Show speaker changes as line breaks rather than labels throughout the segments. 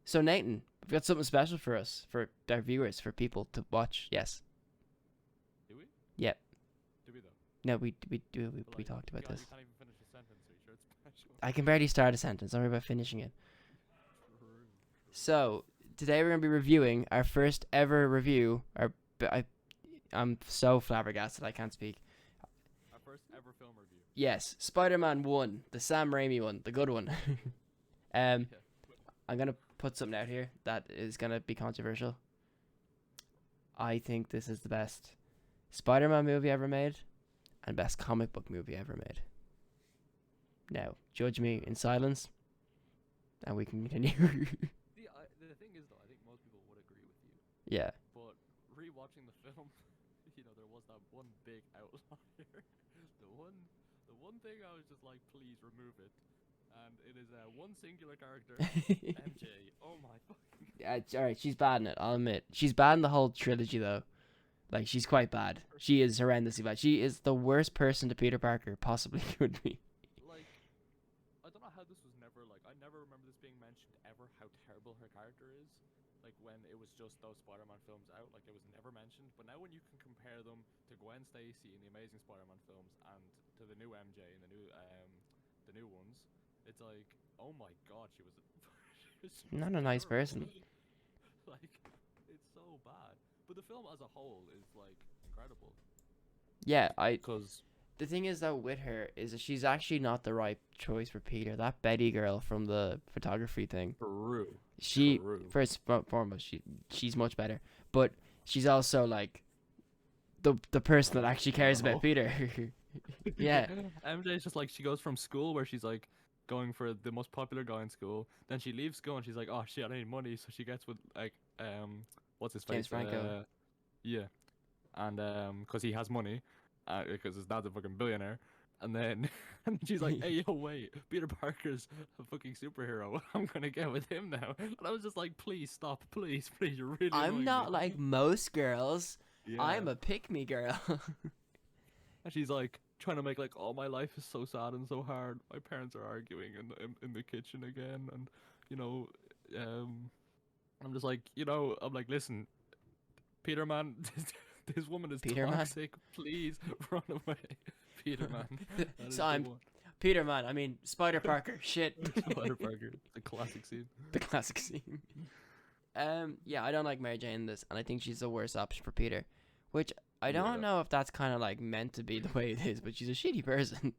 So Nathan, we've got something special for us, for our viewers, for people to watch. Yes.
Do we?
Yep.
Do we though?
No, we
Like,
talked about
God,
this.
you can't even finish a sentence. Are you sure it's special?
I can barely start a sentence. Don't worry about finishing it.
True.
So today we're gonna be reviewing our first ever review. I'm so flabbergasted I can't speak.
Our first ever film review.
Yes, Spider-Man 1, the Sam Raimi one, the good one. um,
Yeah.
I'm gonna put something out here that is gonna be controversial. I think this is the best Spider-Man movie ever made, and best comic book movie ever made. Now, judge me in silence, and we can continue.
The thing is though, I think most people would agree with you.
Yeah.
But rewatching the film, there was that one big outlier. The one thing I was just like, please remove it. And it is one singular character, MJ. Oh my fucking.
Yeah, it's alright, she's bad in it, I'll admit. She's bad in the whole trilogy, though. Like, she's quite bad. She is horrendously bad. She is the worst person to Peter Parker possibly could be.
Like, I don't know how this was never like. I never remember this being mentioned ever. How terrible her character is. Like when it was just those Spider-Man films out, like it was never mentioned. But now when you can compare them to Gwen Stacy in the Amazing Spider-Man films and to the new MJ in the new ones, it's like, oh my god, she was, she was
Not a nice
terrible.
person.
Like, it's so bad. But the film as a whole is like incredible.
Yeah,
Cause
the thing is though with her is that she's actually not the right choice for Peter. That Betty girl from the photography thing.
true,
She
true.
first and foremost, she's much better. But she's also like the person that actually cares
No.
about Peter. Yeah.
MJ's just like, she goes from school where she's like going for the most popular guy in school, then she leaves school and she's like, oh shit, I need money, so she gets with like what's his
James
face,
Franco.
yeah, and because he has money, because his dad's a fucking billionaire, and then and she's like, hey yo, wait, Peter Parker's a fucking superhero, I'm gonna get with him now. And I was just like, please stop, please, you're really
I'm
annoying
not
me.
like most girls.
Yeah.
I'm a pick me girl.
And she's like trying to make like, oh, my life is so sad and so hard. My parents are arguing in the kitchen again, and you know, um, I'm just like, I'm like, listen, Peter man, this woman is
Peter Man.
toxic. Please run away, Peter man. That is
So
the
I'm
one.
Peter Man. I mean Spider Parker. Shit.
Spider Parker, the classic scene.
The classic scene. Yeah, I don't like Mary Jane in this, and I think she's the worst option for Peter. Which I don't
Yeah.
know if that's kind of like meant to be the way it is, but she's a shitty person.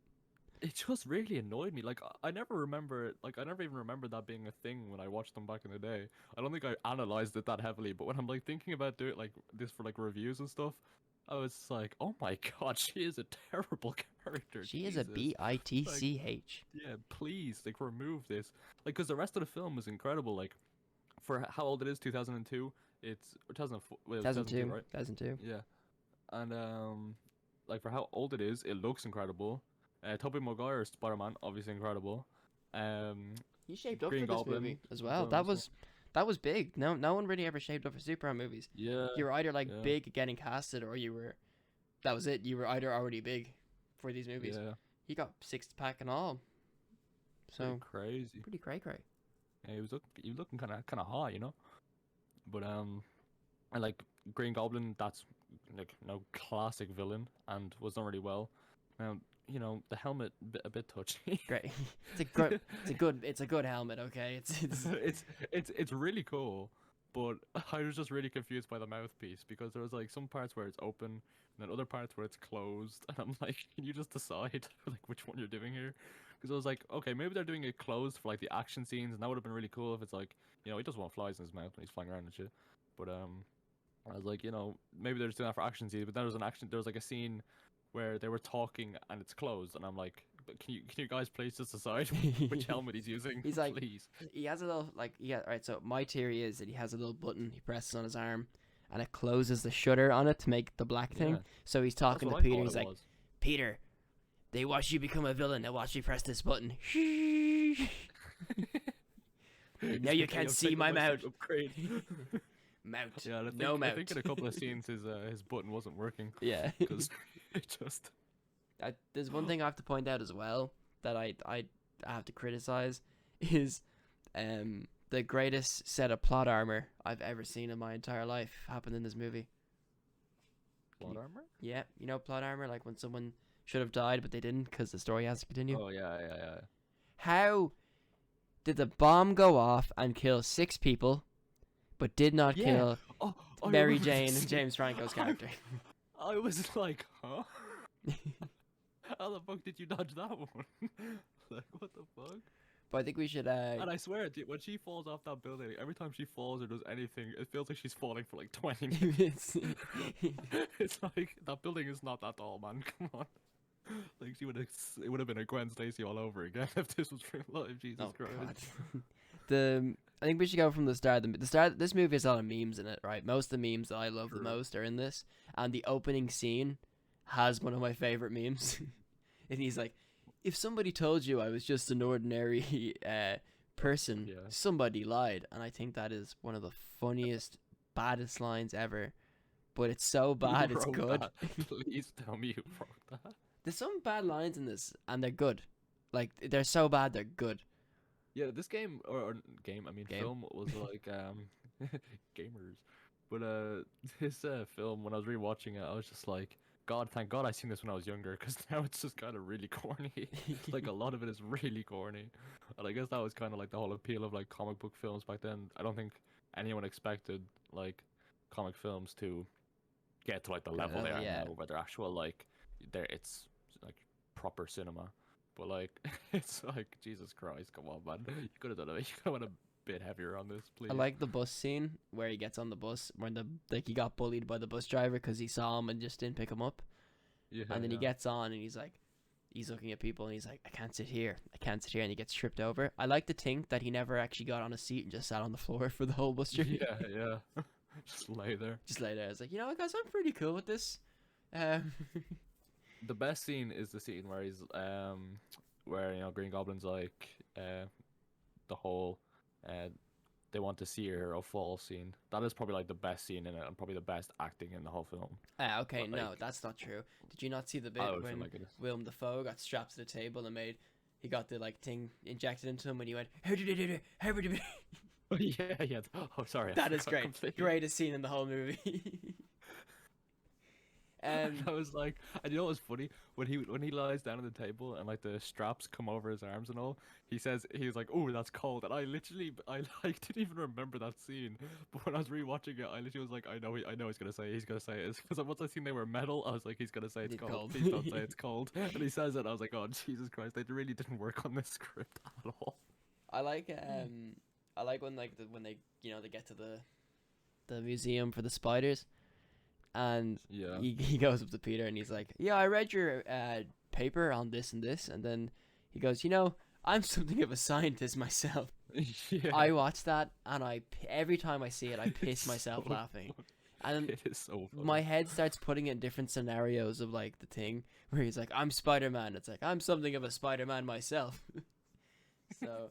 It just really annoyed me. Like I never remember it. Like I never even remember that being a thing when I watched them back in the day. I don't think I analyzed it that heavily. But when I'm like thinking about doing like this for like reviews and stuff, I was like, oh my god, she is a terrible character.
She is a
Jesus.
bitch.
Yeah, please, like remove this. Like, because the rest of the film is incredible. Like, for how old it is, 2002. It's 2004. Well,
2002,
right?
2002.
Yeah, and like for how old it is, it looks incredible. Tobey Maguire's Spider-Man, obviously incredible.
He shaped up
Green
for this
Goblin,
movie as well.
villain as well.
That was big. No one really ever shaped up for Superman movies.
Yeah,
You were either like
yeah,
big getting casted, or that was it. You were either already big for these movies.
yeah.
He got 6 pack and all. So
Crazy.
pretty cray.
Yeah, he was looking kind of hot, you know. But and like Green Goblin, that's like classic villain and was done really well. Now the helmet a bit touchy.
Great. It's a good helmet. Okay.
It's really cool, but I was just really confused by the mouthpiece because there was like some parts where it's open and then other parts where it's closed, and I'm like, can you just decide like which one you're doing here? Because I was like, okay, maybe they're doing it closed for like the action scenes, and that would have been really cool if it's like, he doesn't want flies in his mouth when he's flying around and shit. But I was like, maybe they're just doing that for action scenes. But then there was like a scene where they were talking and it's closed, and I'm like, but can you guys please just decide which helmet he's using?
He's like,
please.
he has a little right. So my theory is that he has a little button he presses on his arm, and it closes the shutter on it to make the black thing.
Yeah.
So he's
That's
talking to
what I
Peter.
thought
He's
it
like,
was.
Peter, they watch you become a villain. Now watch me press this button. Now you can't see my mouth.
Upgrade.
Mouth.
Yeah, and
No
I think
mouth.
in a couple of scenes his button wasn't working
Yeah.
because it just.
There's one thing I have to point out as well that I have to criticize is the greatest set of plot armor I've ever seen in my entire life happened in this movie.
Plot armor?
Yeah, you know plot armor, like when someone should have died but they didn't because the story has to continue.
Oh yeah.
How did the bomb go off and kill 6 people, but did not
Yeah.
kill
Oh, I
Mary
remember
Jane
this
and
scene.
James Franco's character?
I was like, huh? How the fuck did you dodge that one? Like, what the fuck?
But I think we should.
And I swear, when she falls off that building, every time she falls or does anything, it feels like she's falling for like 20 minutes. It's like, that building is not that tall, man. Come on. Like, it would have been a Gwen Stacy all over again if this was real life. Jesus
Oh,
Christ.
God. I think we should go from the start. The start. This movie has a lot of memes in it, right? Most of the memes that I love the
True.
most are in this, and the opening scene has one of my favorite memes. And he's like, "If somebody told you I was just an ordinary person,
Yeah.
somebody lied." And I think that is one of the funniest, baddest lines ever. But it's so bad,
Who
it's
wrote
good.
that? Please tell me you wrote that.
There's some bad lines in this, and they're good. Like they're so bad, they're good.
Yeah, this game or game, I mean
Game.
film was like gamers. But this film when I was rewatching it, I was just like, God, thank God I seen this when I was younger, because now it's just kind of really corny. Like a lot of it is really corny, and I guess that was kind of like the whole appeal of like comic book films back then. I don't think anyone expected like comic films to get to like the level they are
yeah.
now, where they're actual like it's like proper cinema. But like it's like Jesus Christ, come on, man! You could have done it. You could have went a bit heavier on this, please.
I like the bus scene where he gets on the bus when he got bullied by the bus driver because he saw him and just didn't pick him up.
Yeah,
And then he
yeah.
gets on and he's looking at people and he's like, I can't sit here, and he gets tripped over. I like to think that he never actually got on a seat and just sat on the floor for the whole bus journey.
Yeah. Just lay there.
Just lay there. It's like, you know what, guys, I'm pretty cool with this.
The best scene is the scene where he's where Green Goblin's like the whole they want to see her fall scene. That is probably like the best scene in it and probably the best acting in the whole film.
Okay,
But,
no,
like-
that's not true. Did you not see the bit
I always
when
feel like it is.
Willem Dafoe got strapped to the table and he got the like thing injected into him when he went
Yeah. Oh, sorry. I
that is
forgot
great.
completely.
Greatest scene in the whole movie.
I was like, and you know what's funny? When he lies down on the table and like the straps come over his arms and all, he was like, "Oh, that's cold." And I like didn't even remember that scene. But when I was rewatching it, I literally was like, I know he's gonna say it. Because once I seen they were metal, I was like, he's gonna say it's
It's
cold.
cold.
Please don't say it's cold. And he says it, and I was like, oh Jesus Christ, they really didn't work on this script at all.
I like when when they they get to the museum for the spiders, and
Yeah.
he goes up to Peter and he's like, "Yeah, I read your paper on this and this," and then he goes, "I'm something of a scientist myself."
Yeah.
I watch that and every time I see it, I piss
It's
myself
so
laughing, and
It is so funny.
my head starts putting it in different scenarios of like the thing where he's like, "I'm Spider-Man." It's like, "I'm something of a Spider-Man myself." So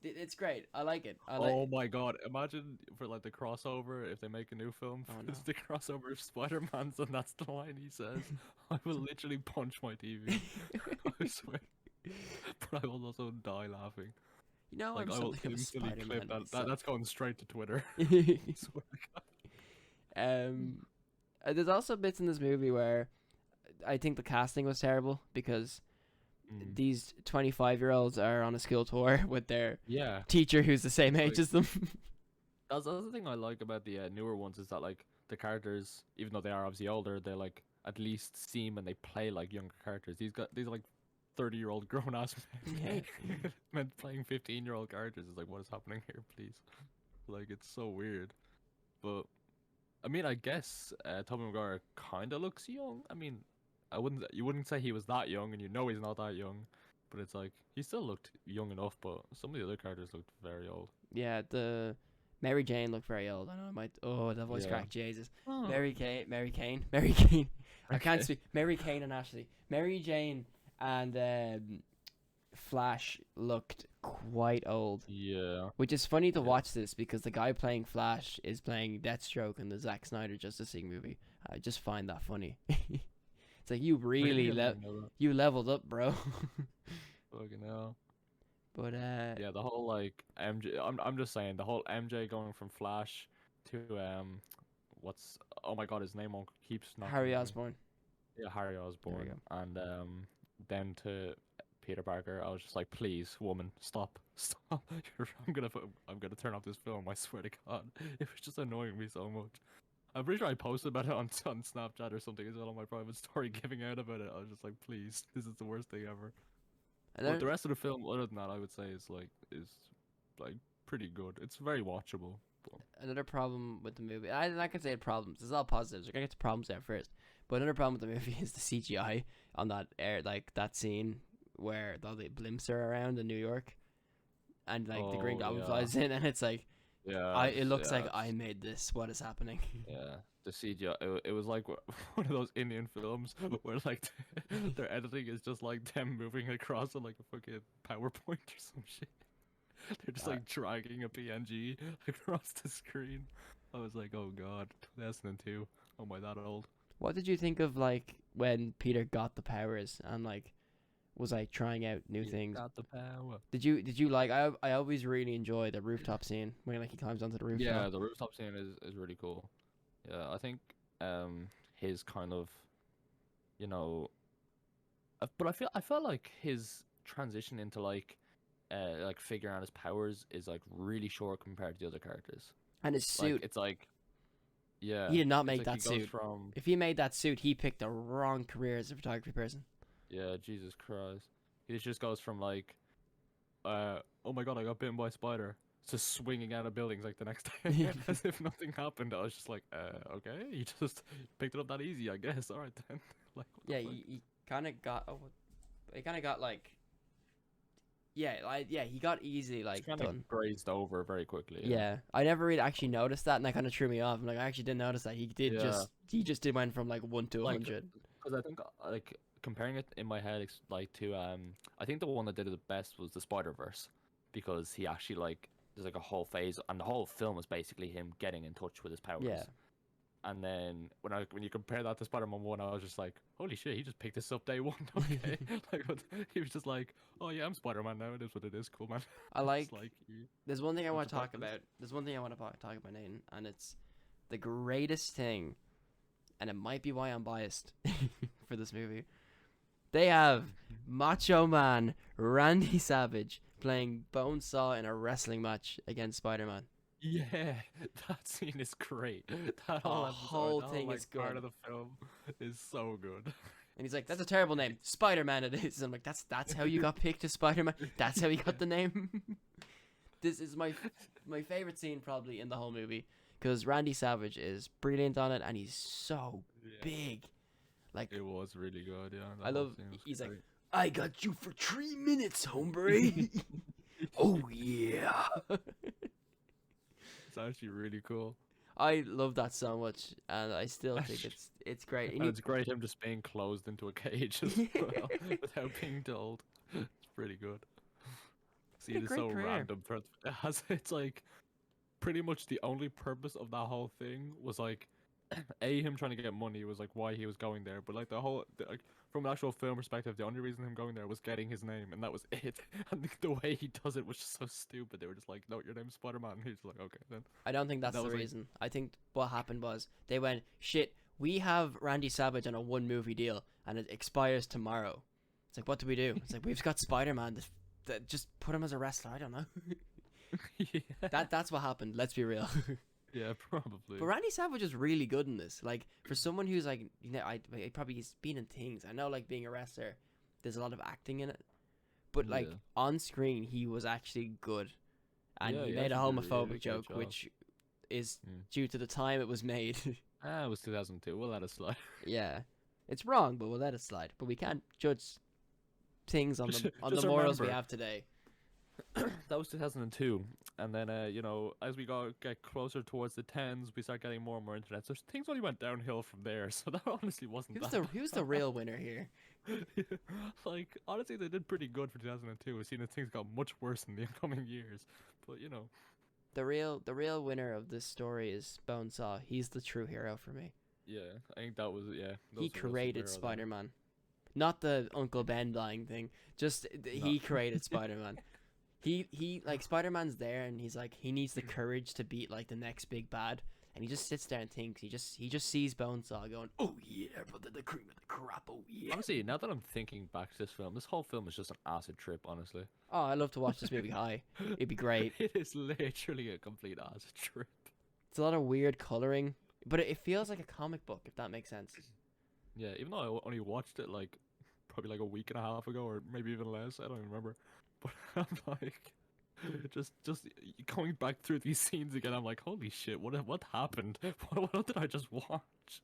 it's great. I like it.
Oh my God! Imagine for like the crossover if they make a new film.
Oh,
It's
no.
the crossover of Spider-Man's, and that's the line he says. I will literally punch my TV. I swear. But I will also die laughing.
I'm
I will
something of a
instantly
Spider-Man
clip that. That's going straight to Twitter.
myself.
I swear to God.
There's also bits in this movie where I think the casting was terrible because
Mm.
these 25-year-olds are on a school tour with their
Yeah,
teacher who's the same age
like-
as them.
that's the other thing I like about the newer ones is that like the characters, even though they are obviously older, they like at least seem and they play like younger characters. These are like 30-year-old grown ass men, men playing 15-year-old characters. It's like, what is happening here, please? Like, it's so weird. But I mean, I guess Tobey Maguire kind of looks young. I mean, you wouldn't say he was that young, and you know he's not that young. But it's like he still looked young enough. But some of the other characters looked very old.
Yeah, the Mary Jane looked very old. I know I might. Oh, the voice
Yeah.
crack, Jesus.
Oh.
Mary Kane. I can't
Okay.
speak. Mary Kane and Ashley. Mary Jane and Flash looked quite old.
Yeah.
Which is funny to
Yeah.
watch this because the guy playing Flash is playing Deathstroke in the Zack Snyder Justice League movie. I just find that funny. It's like you really
I didn't know that.
you leveled up, bro.
Fucking hell.
But
Yeah, the whole like MJ. I'm just saying the whole MJ going from Flash to what's oh my god, his name won't keeps not
Harry
coming to me.
Osborn.
Yeah, Harry
There we
Osborn,
go.
and then to Peter Parker. I was just like, please, woman, stop, stop. I'm gonna turn off this film. I swear to God, it was just annoying me so much. I'm pretty sure I posted about it on Snapchat or something as well on my private story, giving out about it. I was just like, please, this is the worst thing ever.
And
But the
then
rest of the film, other than that, I would say is pretty good. It's very watchable. But
another problem with the movie. I'm not gonna say problems. It's all positives. We're gonna get to problems there first. But another problem with the movie is the CGI on that air, like that scene where all the blimps are around in New York, and like the Green
oh
Goblin
yeah,
flies in, and it's like,
yeah,
it looks
yeah,
like I made this. What is happening?
yeah. The CGI, it was like one of those Indian films where like their editing is just like them moving across on like a fucking PowerPoint or some shit. They're just
Uh,
like dragging a PNG across the screen. I was like, oh god, 2002. Oh my, that old.
what did you think of like when Peter got the powers and like was like trying out new
You
things?
got the power.
Did you like? I always really enjoy the rooftop scene when like he climbs onto the rooftop.
Yeah, the rooftop scene is really cool. Yeah, I think his kind of, you know, but I felt like his transition into like figuring out his powers is like really short compared to the other characters.
And his
Like
suit,
it's like yeah,
he did not
it's
make
like he
that
goes
suit.
from
If he made that suit, he picked the wrong career as a photography person.
yeah, Jesus Christ. He just goes from like oh my god, I got bitten by a spider to swinging out of buildings like the next day as if nothing happened. I was just like, okay, you just picked it up that easy, I guess. All right then. Like what the
Yeah,
fuck?
he kind of got. Oh, he kind of got like. Yeah, he got easily
Just
like
kind of
done.
grazed over very quickly. Yeah.
Yeah, I never really actually noticed that, and that kind of threw me off. I'm like, I actually didn't notice that
Yeah.
he just did went from like 1 to 100.
Because I think like comparing it in my head like to I think the one that did it the best was the Spider Verse because he actually like there's like a whole phase and the whole film is basically him getting in touch with his powers.
Yeah,
And then when you compare that to Spider-Man 1, I was just like, holy shit, he just picked this up day one. Okay, like he was just like, oh yeah, I'm Spider-Man now. It is what it is. Cool man.
I like.
It's like
There's one thing I
bunch
want
of
to talk
practice.
about. There's one thing I want to talk about, Nathan, and it's the greatest thing, and it might be why I'm biased for this movie. They have Macho Man Randy Savage playing Bonesaw in a wrestling match against Spider-Man.
Yeah, that scene is great. That
The
whole
whole
episode, that whole
thing
like
is
part
good.
of the film is so good.
And he's like, "That's a terrible name, Spider-Man." It is. I'm like, "That's how you got picked as Spider-Man. That's how he got the name." This is my favorite scene probably in the whole movie because Randy Savage is brilliant on it, and he's so
Yeah,
big. Like,
it was really good. Yeah,
I
that whole
love.
scene was
He's like,
great.
"I got you for 3 minutes, hombre." Oh yeah.
It's actually really cool.
I love that so much, and I still think it's great. And
And it's great him just being closed into a cage as well without being told. It's pretty good. See,
a
it is
great
so
career.
random. It's like pretty much the only purpose of that whole thing was like him trying to get money was like why he was going there, but like like from an actual film perspective, the only reason him going there was getting his name, and that was it. And the way he does it was just so stupid. They were just like, "No, your name's Spider-Man." And he's like, "Okay, then."
I don't think that's
That
the
was like,
reason. I think what happened was they went, "Shit, we have Randy Savage on a 1 movie deal, and it expires tomorrow." It's like, what do we do? It's like, we've got Spider-Man. Just put him as a wrestler. I don't know.
yeah,
That's what happened. Let's be real.
yeah, probably.
But Randy Savage is really good in this. Like, for someone who's like, I probably he's been in things. I know, like being a wrestler, there's a lot of acting in it. But like
Yeah.
on screen, he was actually good, and
Yeah,
he
he
made a
actually did a
homophobic
great
joke,
job.
which is
Mm.
due to the time it was made.
It was 2002. We'll let it slide.
Yeah, it's wrong, but we'll let it slide. But we can't judge things on
Just,
the
just
morals we
remember,
have today.
that was 2002, and then as we get closer towards the tens, we start getting more and more internet. So things only went downhill from there. So that honestly wasn't
Who's the real winner here?
like honestly, they did pretty good for 2002. We've seen that things got much worse in the incoming years, but
The real winner of this story is Bonesaw. He's the true hero for me.
yeah, I think that was yeah.
He
Those are real
created
superhero then.
Spider-Man. Not the Uncle Ben dying thing. Just he created Spider-Man. He like Spider-Man's there, and he's like he needs the courage to beat like the next big bad, and he just sits there and thinks. He just sees Bonesaw going, "Oh yeah, brother, the cream of the crop. Oh yeah."
Honestly, now that I'm thinking back to this whole film is just an acid trip. Honestly,
Oh, I love to watch this movie high. It'd be great.
it is literally a complete acid trip.
It's a lot of weird coloring, but it feels like a comic book, if that makes sense.
Yeah, even though I only watched it like probably like a week and a half ago, or maybe even less. I don't even remember. But I'm like, just going back through these scenes again. I'm like, holy shit, what happened? What did I just watch? It's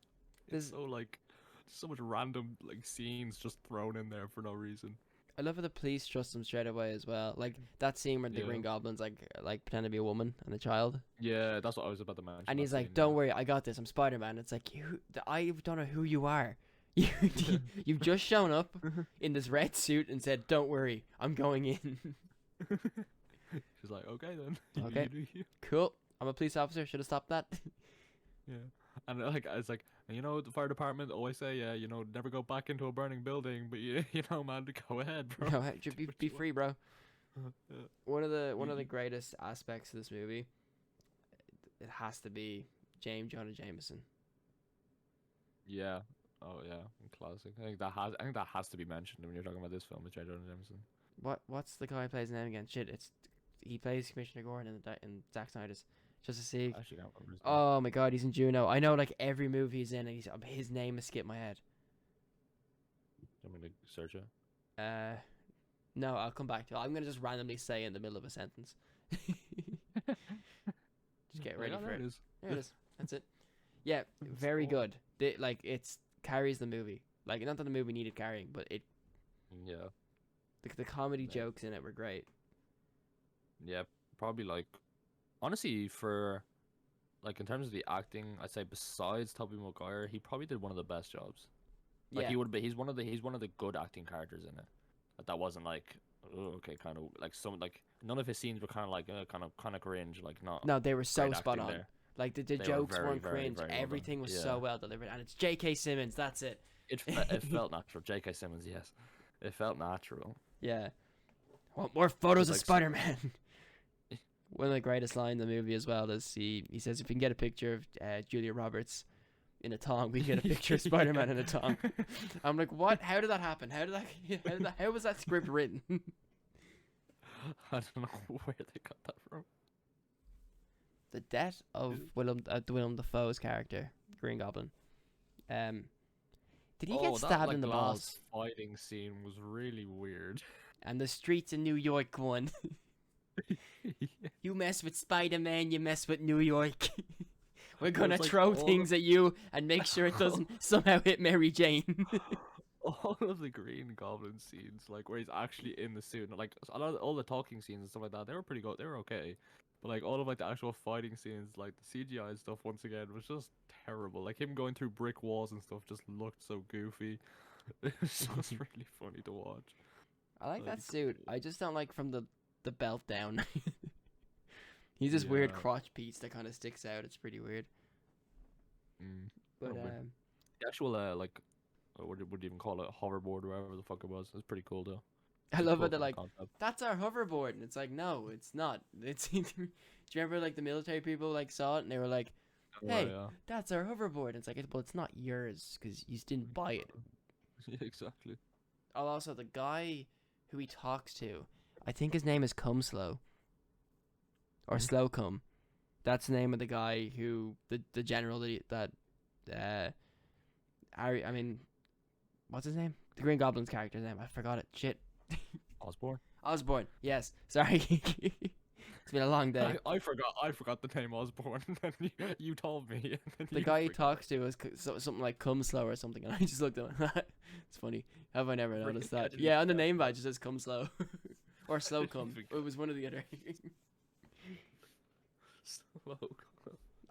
There's,
so like so much random like scenes just thrown in there for no reason.
I love how the police trust him straight away as well. Like that scene where the
Yeah.
Green Goblin's like pretend to be a woman and a child,
Yeah, that's what I was about to mention.
and he's
that
like,
scene,
"Don't
yeah.
worry, I got this. I'm Spider-Man." It's like I don't know who you are. You've just shown up in this red suit and said, "Don't worry, I'm going in."
She's like, okay then.
Okay.
You do you.
Cool. I'm a police officer. Should have stopped that.
Yeah. And like it's like, and you know, the fire department always say, yeah, you know, never go back into a burning building, but you know, man, go ahead, bro.
No,
Do what
be
you want.
free, bro.
Yeah.
One of the
You-
greatest aspects of this movie, it has to be James Jonah Jameson.
Yeah. Oh yeah, classic. I think that has to be mentioned when you're talking about this film with J. Jonah Jameson.
What's the guy who plays his name again? Shit, he plays Commissioner Gordon in Zack Snyder's Justice League.
I actually can't remember his name.
Oh my god, he's in Juno. I know like every movie he's in, and his name has skipped my head.
I'm gonna search it.
No, I'll come back to it. I'm gonna just randomly say in the middle of a sentence. Just get ready
Oh,
for
there
it.
it is.
There it is. That's it. Yeah, very
cool.
good. Like it's carries the movie. Like not that the movie needed carrying, but it
Yeah.
the comedy
Nice.
jokes in it were great.
Yeah. Probably like, honestly, for like in terms of the acting, I'd say besides Tobey Maguire, he probably did one of the best jobs. Like
Yeah,
he would be. He's one of the good acting characters in it. That wasn't like, oh, okay, kind of like some like none of his scenes were kind of like kind of cringe, like not
no, they were so
great
spot
acting
on.
there.
Like the
They were
jokes
very,
weren't
very,
cringe.
very well done.
Everything was
Yeah.
so well delivered, and it's J.K. Simmons. That's it.
It felt natural. J.K. Simmons, yes, it felt natural.
Yeah. Want more photos of
like s-
Spider-Man? One of the greatest lines in the movie as well is he says, if we can get a picture of Julia Roberts in a thong, we can get a picture of Spider-Man in a thong. I'm like, what? How did that happen? How was that script written?
I don't know where they got that from.
The death of Willem Dafoe's character, Green Goblin. Did he get
That,
stabbed
like,
in the balls?
last fighting scene was really weird.
And the streets in New York won. You mess with Spider-Man, you mess with New York. We're gonna
was, like,
throw
all
things at you and make sure it doesn't somehow hit Mary Jane.
All of the Green Goblin scenes, like where he's actually in the suit, and, like all the talking scenes and stuff like that, they were pretty good. They were okay, but like all of like the actual fighting scenes, like the CGI and stuff, once again, was just terrible. Like him going through brick walls and stuff just looked so goofy. It was just really funny to watch.
I like that
Like,
suit. I just don't like from the belt down. He's this weird
Yeah.
crotch piece that kind of sticks out. It's pretty weird. But
Probably. The actual like, what do you even call it, hoverboard or whatever the fuck it was. It's pretty cool though.
I
It's a
love
cool
it. They're
kind of
like,
concept.
that's our hoverboard, and it's like, no, it's not. It's. Do you remember like the military people like saw it and they were like,
Oh,
hey,
yeah.
that's our hoverboard. It's like, well, it's not yours because you didn't buy it.
Yeah, exactly.
Oh, also the guy who he talks to, I think his name is Come Slow. Or
Mhm.
Slow Come. That's the name of the guy who the general that Harry. I mean, what's his name? The Green Goblin's character's name. I forgot it. Shit.
Osborne.
Osborn. Yes. Sorry. It's been a long day.
I forgot the name Osborne. And then you told me. And then
The
you
guy he
forgot.
talks to is something like Come Slow or something, and I just looked at him. It's funny. Have I never
Really?
noticed
I
that?
didn't
Yeah, on the
even
name badge it says Come Slow. Or Slow
didn't
Come.
even
It was one or the other.
Slow.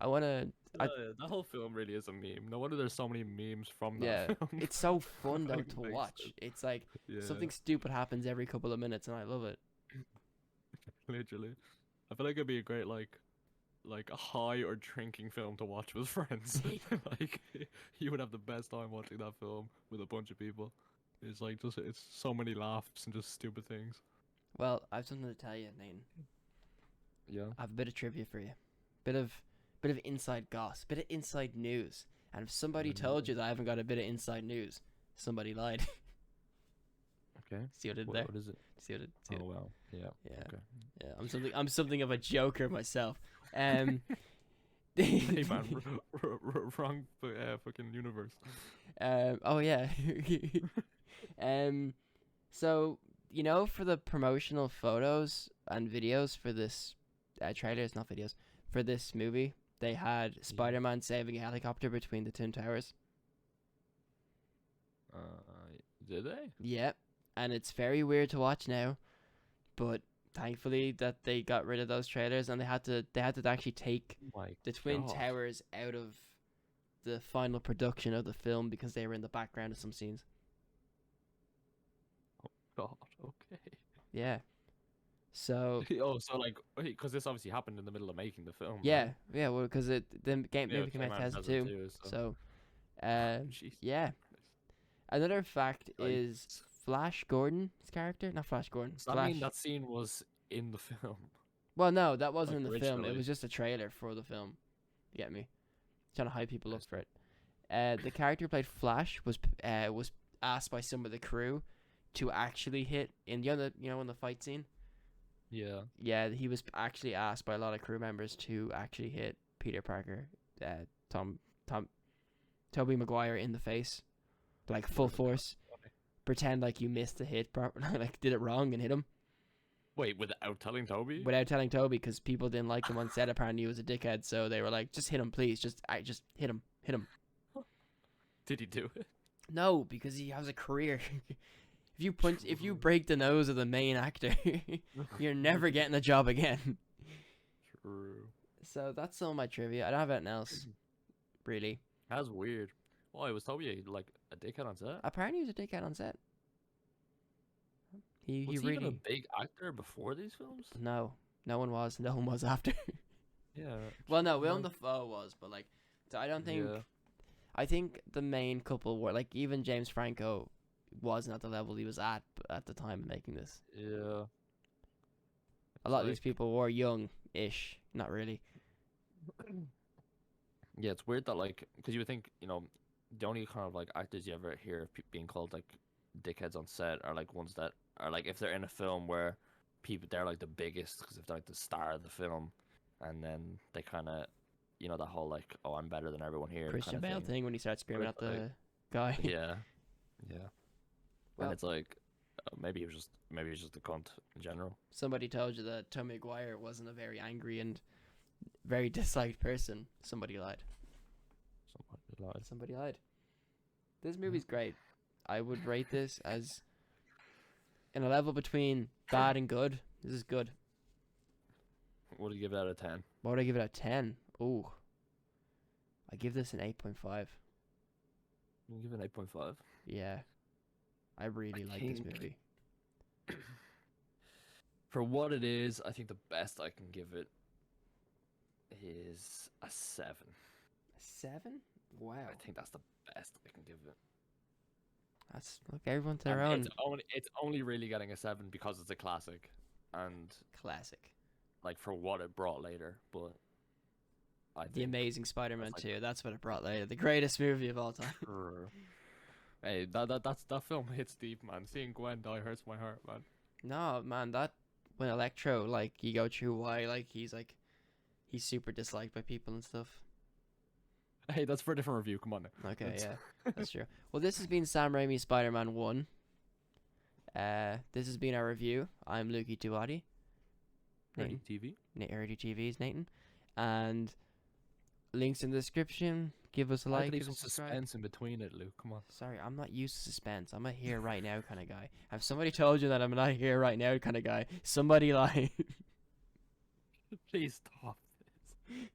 I want to.
That whole film really is a meme. No wonder there's so many memes from that
Yeah.
film.
It's so fun though
Like,
to
makes
watch.
sense.
It's like
Yeah,
something stupid happens every couple of minutes, and I love it.
literally. I feel like it'd be a great like a high or drinking film to watch with friends. Like you would have the best time watching that film with a bunch of people. It's like it's so many laughs and just stupid things.
Well, I have something to tell you, Nathan.
Yeah.
I have a bit of trivia for you. Bit of inside gossip, bit of inside news. And if somebody told you that I haven't got a bit of inside news, somebody lied.
Okay.
See what I did there?
What is it?
See what it? See
Oh
what,
wow. Yeah.
yeah,
Okay.
yeah. I'm something of a joker myself.
Hey man, wrong fucking universe.
Oh yeah. So you know, for the promotional photos and videos for this trailers, not videos, for this movie, they had Spider-Man saving a helicopter between the Twin Towers.
Uh, did they?
Yep, and it's very weird to watch now, but thankfully that they got rid of those trailers and they had to actually take
Oh my
the Twin
God.
Towers out of the final production of the film because they were in the background of some scenes.
God. Okay.
Yeah. So
Oh, so like, because this obviously happened in the middle of making the film.
yeah,
Right?
yeah, well, because the game
Yeah,
movie
it
came
came
out
out
in
in
2002.
2002. So.
So,
Jeez.
yeah. Another fact is
Yikes.
Flash Gordon's character, not Flash Gordon.
Does that
Flash.
mean that scene was in the film?
Well, no, that wasn't
Like
in the film. It
originally?
was just a trailer for the film. You get me? Trying to hype people up
Nice.
for it. The character who played Flash was asked by some of the crew to actually hit in in the fight scene.
Yeah.
Yeah, he was actually asked by a lot of crew members to actually hit Peter Parker, Tobey Maguire in the face, like full force. Pretend like you missed the hit properly, like did it wrong and hit him
Wait, without telling Toby?
without telling Toby because people didn't like him on set. Apparently, he was a dickhead, so they were like, "Just hit him, please. Just hit him."
Did he do it?
No, because he has a career. If you break the nose of the main actor, you're never getting a job again.
True.
So that's some of my trivia. I don't have anything else, really.
That's weird. Why was Toby like a dickhead on set?
Apparently, he was a dickhead on set. He
Was he
really
even a big actor before these films?
no one was after.
Yeah.
Well, no, Willem Dafoe was, but like, so I don't think.
Yeah.
I think the main couple were like even James Franco wasn't at the level he was at the time of making this.
Yeah.
A lot of these people were young-ish, not really.
Yeah, it's weird that like, because you would think, the only kind of like actors you ever hear of being called like dickheads on set are like ones that are like if they're in a film where they're like the biggest because if they're like the star of the film, and then they kind of, that whole like, oh, I'm better than everyone here
Christian
kind of
Bale thing when he starts screaming
Where
at
it's
the guy.
Yeah, yeah.
Well-
And it's like, maybe he was just a cunt in general.
Somebody told you that Tom Maguire wasn't a very angry and very disliked person. Somebody lied. Somebody lied. This movie's great. I would rate this as in a level between bad and good. This is good.
What do you give it out of 10?
What would I give it a 10? Ooh. I give this an 8.5.
You give it an 8.5.
Yeah. I really like this
think-
movie.
For what it is, I think the best I can give it is a 7.
A 7? Wow.
I think that's the best I can give it.
That's look, everyone's their
And
own
it's only really getting a 7 because it's a classic, and
classic.
like for what it brought later. But
The
think
Amazing Spider-Man
like
2. That's what it brought later. The greatest movie of all time.
True. Hey, that film hits deep, man. Seeing Gwen die hurts my heart, man.
No, man, that when Electro, like, you go through why, like, he's super disliked by people and stuff.
Hey, that's for a different review. Come on now.
Okay,
That's-
yeah, that's true. Well, this has been Sam Raimi's Spider-Man 1. This has been our review. I'm Lukey Duwadi.
Ready TV.
Nerdy TV's Nathan. And links in the description. Give us a
I
like.
could leave
Give
some
us a subscribe.
suspense in between it, Luke. Come on.
Sorry, I'm not used to suspense. I'm a here right now kind of guy. Have somebody told you that I'm not here right now kind of guy? Somebody lie.
Please stop this.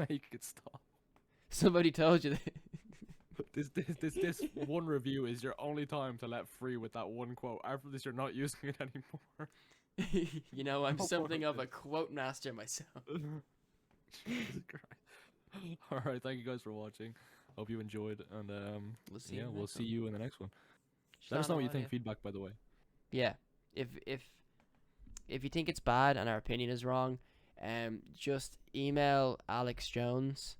Make it stop.
Somebody told you that.
This one review is your only time to let free with that one quote. After this, you're not using it anymore.
You know, I'm
Oh,
something of a
goodness.
quote master myself.
Jesus Christ. All right, thank you guys for watching. Hope you enjoyed, and
We'll see.
yeah,
you
we'll
next
see
one.
you in the next one. Let us know what you think. Feedback, by the way.
Yeah, if if you think it's bad and our opinion is wrong, just email Alex Jones.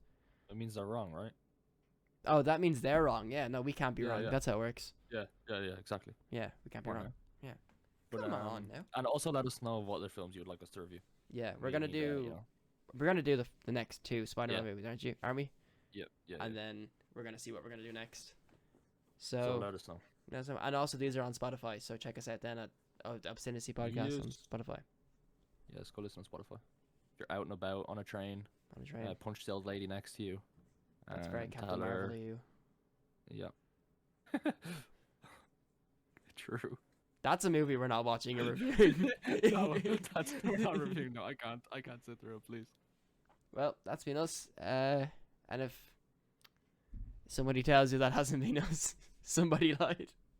That means they're wrong, right?
Oh, that means they're wrong. Yeah, no, we can't be
Yeah,
wrong.
yeah.
That's how it works.
Yeah, exactly.
Yeah, we can't be
Smart,
wrong. Yeah.
But,
Come on now.
and also let us know what other films you'd like us to review.
Yeah,
We need, you know.
we're gonna do the next 2 Spider-Man
Yeah.
movies, aren't we?
Yep, yeah.
And then we're gonna see what we're gonna do next.
So
So,
let us know.
and also these are on Spotify, so check us out then at Obstinate Podcast on
Yes.
Spotify.
Yes, go listen to Spotify. If you're out and about on a train,
On the train.
punch the old lady next to you.
That's very
and
Captain
tell her-
Marvel of you.
Yeah. True.
That's a movie we're not watching or reviewing.
No, that's not reviewing. No, I can't sit through it, please.
Well, that's been us. And if somebody tells you that hasn't been us, somebody lied.